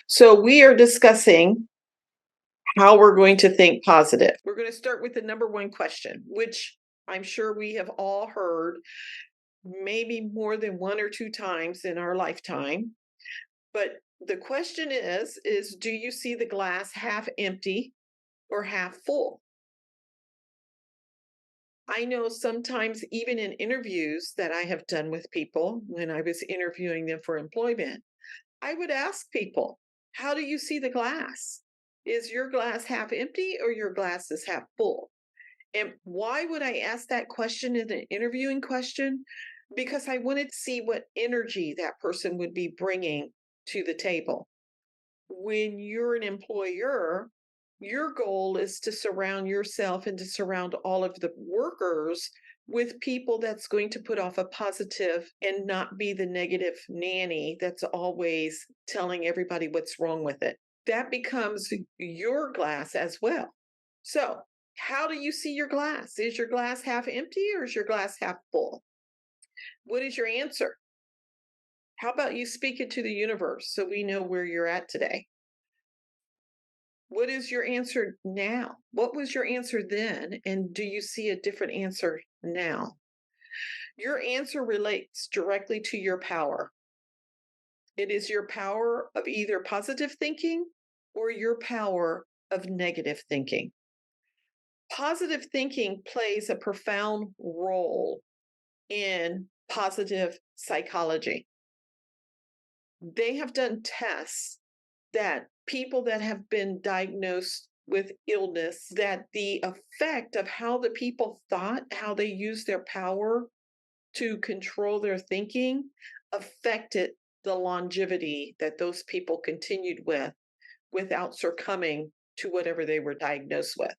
So we are discussing how we're going to think positive. We're going to start with the number one question, which I'm sure we have all heard maybe more than one or two times in our lifetime. But the question is do you see the glass half empty or half full? I know sometimes even in interviews that I have done with people when I was interviewing them for employment, I would ask people, how do you see the glass? Is your glass half empty or your glass is half full? And why would I ask that question in an interviewing question? Because I wanted to see what energy that person would be bringing to the table. When you're an employer, your goal is to surround yourself and to surround all of the workers with people that's going to put off a positive and not be the negative nanny that's always telling everybody what's wrong with it. That becomes your glass as well. So, how do you see your glass? Is your glass half empty or is your glass half full? What is your answer? How about you speak it to the universe so we know where you're at today? What is your answer now? What was your answer then? And do you see a different answer now? Your answer relates directly to your power. It is your power of either positive thinking or your power of negative thinking. Positive thinking plays a profound role in positive psychology. They have done tests that people that have been diagnosed with illness, that the effect of how the people thought, how they used their power to control their thinking, affected the longevity that those people continued with without succumbing to whatever they were diagnosed with.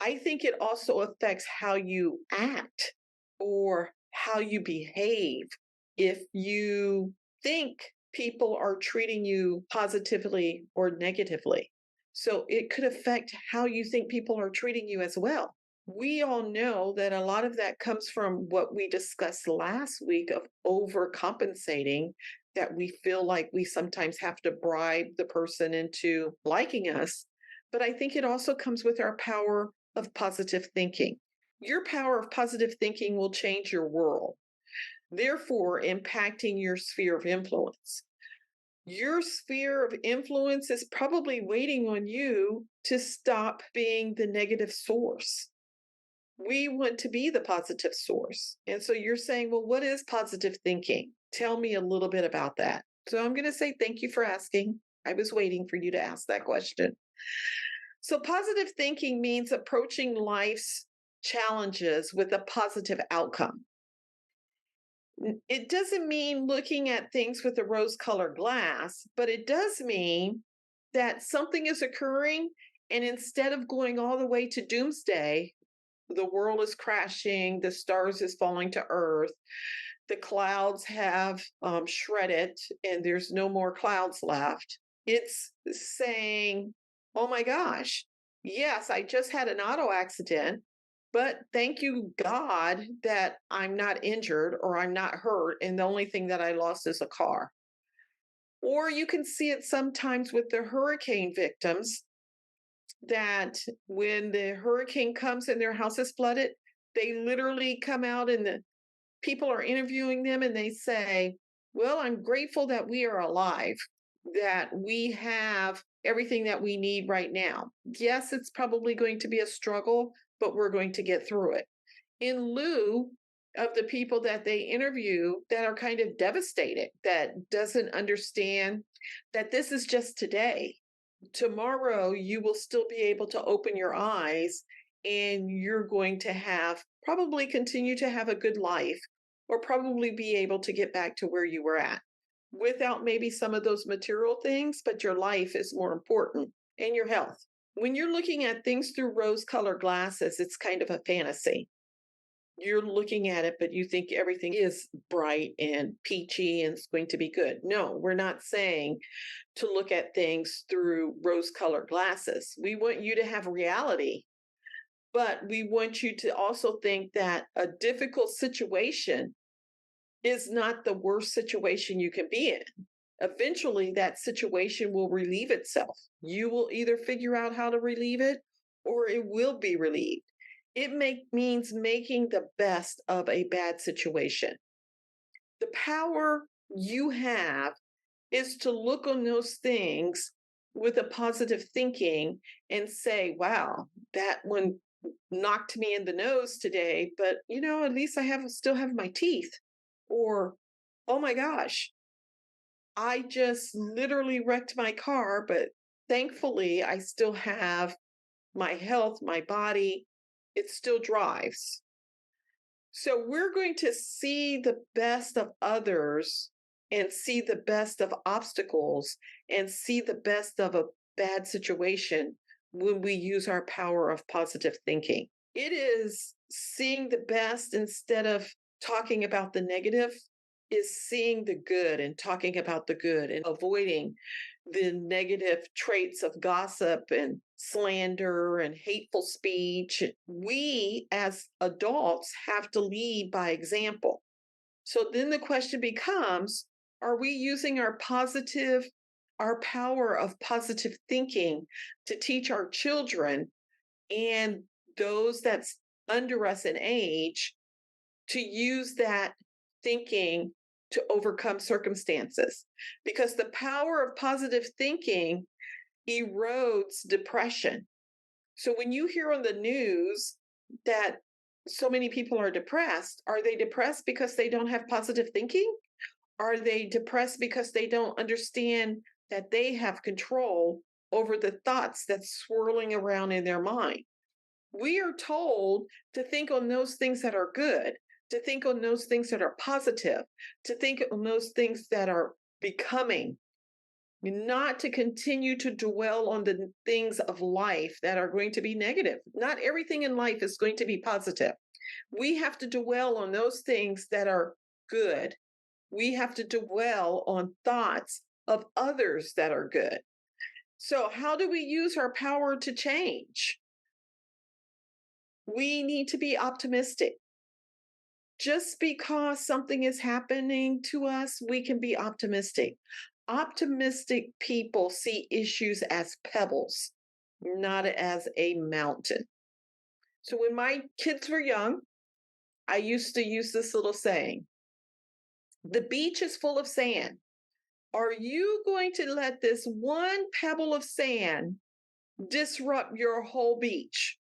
I think it also affects how you act or how you behave. If you think people are treating you positively or negatively. So it could affect how you think people are treating you as well. We all know that a lot of that comes from what we discussed last week of overcompensating, that we feel like we sometimes have to bribe the person into liking us. But I think it also comes with our power of positive thinking. Your power of positive thinking will change your world, therefore impacting your sphere of influence. Your sphere of influence is probably waiting on you to stop being the negative source. We want to be the positive source. And so you're saying, well, what is positive thinking? Tell me a little bit about that. So I'm going to say thank you for asking. I was waiting for you to ask that question. So positive thinking means approaching life's challenges with a positive outcome. It doesn't mean looking at things with a rose colored glass, but it does mean that something is occurring. And instead of going all the way to doomsday, the world is crashing, the stars is falling to earth, the clouds have shredded, and there's no more clouds left. It's saying, oh my gosh, yes, I just had an auto accident, but thank you, God, that I'm not injured or I'm not hurt. And the only thing that I lost is a car. Or you can see it sometimes with the hurricane victims, that when the hurricane comes and their house is flooded, they literally come out and the people are interviewing them and they say, well, I'm grateful that we are alive, that we have everything that we need right now. Yes, it's probably going to be a struggle, but we're going to get through it. In lieu of the people that they interview that are kind of devastated, that doesn't understand that this is just today. Tomorrow, you will still be able to open your eyes and you're going to have probably continue to have a good life or probably be able to get back to where you were at without maybe some of those material things, but your life is more important and your health. When you're looking at things through rose colored glasses, it's kind of a fantasy. You're looking at it, but you think everything is bright and peachy and it's going to be good. No, we're not saying to look at things through rose colored glasses. We want you to have reality, but we want you to also think that a difficult situation is not the worst situation you can be in. Eventually, that situation will relieve itself. You will either figure out how to relieve it or it will be relieved. Means making the best of a bad situation. The power you have is to look on those things with a positive thinking and say, wow, that one knocked me in the nose today, but at least still have my teeth. Or, oh my gosh, I just literally wrecked my car, but thankfully I still have my health, my body, it still drives. So we're going to see the best of others and see the best of obstacles and see the best of a bad situation when we use our power of positive thinking. It is seeing the best instead of talking about the negative, is seeing the good and talking about the good and avoiding the negative traits of gossip and slander and hateful speech. We as adults have to lead by example. So then the question becomes, are we using our power of positive thinking to teach our children and those that's under us in age to use that thinking to overcome circumstances? Because the power of positive thinking erodes depression. So when you hear on the news that so many people are depressed, are they depressed because they don't have positive thinking? Are they depressed because they don't understand that they have control over the thoughts that's swirling around in their mind? We are told to think on those things that are good, to think on those things that are positive, to think on those things that are becoming, not to continue to dwell on the things of life that are going to be negative. Not everything in life is going to be positive. We have to dwell on those things that are good. We have to dwell on thoughts of others that are good. So, how do we use our power to change? We need to be optimistic. Just because something is happening to us, we can be optimistic. Optimistic people see issues as pebbles, not as a mountain. So when my kids were young, I used to use this little saying: the beach is full of sand. Are you going to let this one pebble of sand disrupt your whole beach?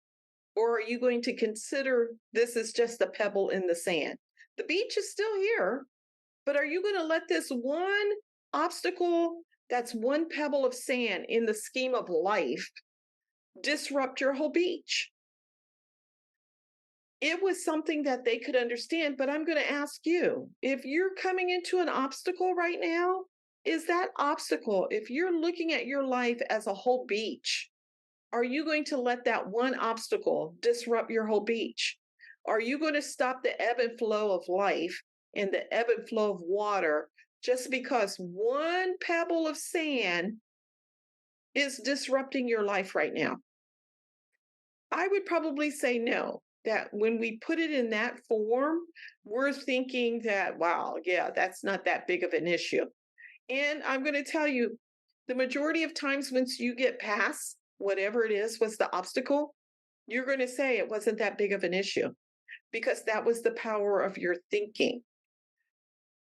Or are you going to consider this is just a pebble in the sand? The beach is still here, but are you going to let this one obstacle, that's one pebble of sand in the scheme of life, disrupt your whole beach? It was something that they could understand, but I'm going to ask you, if you're coming into an obstacle right now, is that obstacle, if you're looking at your life as a whole beach, are you going to let that one obstacle disrupt your whole beach? Are you going to stop the ebb and flow of life and the ebb and flow of water just because one pebble of sand is disrupting your life right now? I would probably say no. That when we put it in that form, we're thinking that, wow, yeah, that's not that big of an issue. And I'm going to tell you, the majority of times once you get past whatever it is was the obstacle, you're going to say it wasn't that big of an issue because that was the power of your thinking.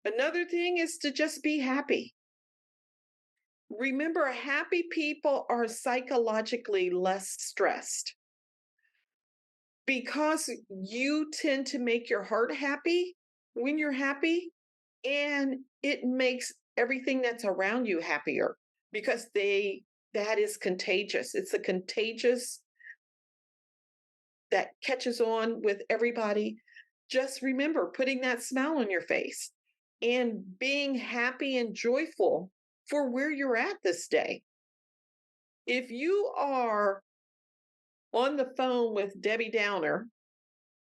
Another thing is to just be happy. Remember, happy people are psychologically less stressed because you tend to make your heart happy when you're happy, and it makes everything that's around you happier because that is contagious. It's a contagious that catches on with everybody. Just remember putting that smile on your face and being happy and joyful for where you're at this day. If you are on the phone with Debbie Downer,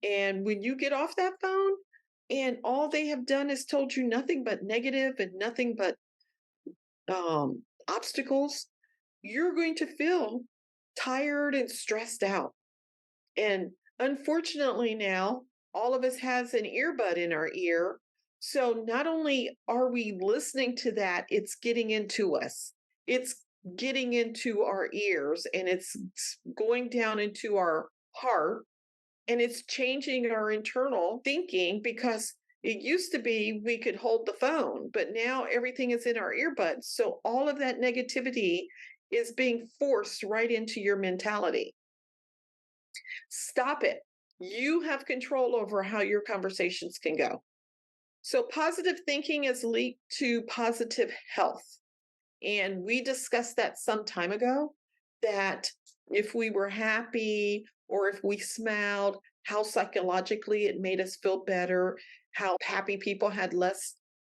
and when you get off that phone and all they have done is told you nothing but negative and nothing but obstacles, you're going to feel tired and stressed out. And unfortunately now, all of us has an earbud in our ear. So not only are we listening to that, it's getting into us. It's getting into our ears and it's going down into our heart and it's changing our internal thinking because it used to be we could hold the phone, but now everything is in our earbuds. So all of that negativity is being forced right into your mentality. Stop it. You have control over how your conversations can go. So, positive thinking is linked to positive health. And we discussed that some time ago that if we were happy or if we smiled, how psychologically it made us feel better, how happy people had less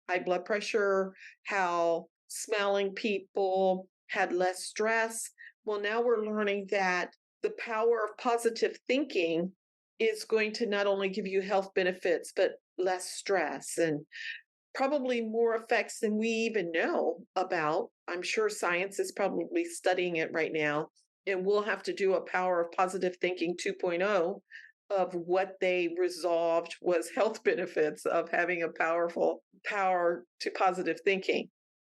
high blood pressure, how smiling people had less stress. Well, now we're learning that the power of positive thinking is going to not only give you health benefits, but less stress and probably more effects than we even know about. I'm sure science is probably studying it right now, and we'll have to do a Power of Positive Thinking 2.0 of what they resolved was health benefits of having a powerful power to positive thinking.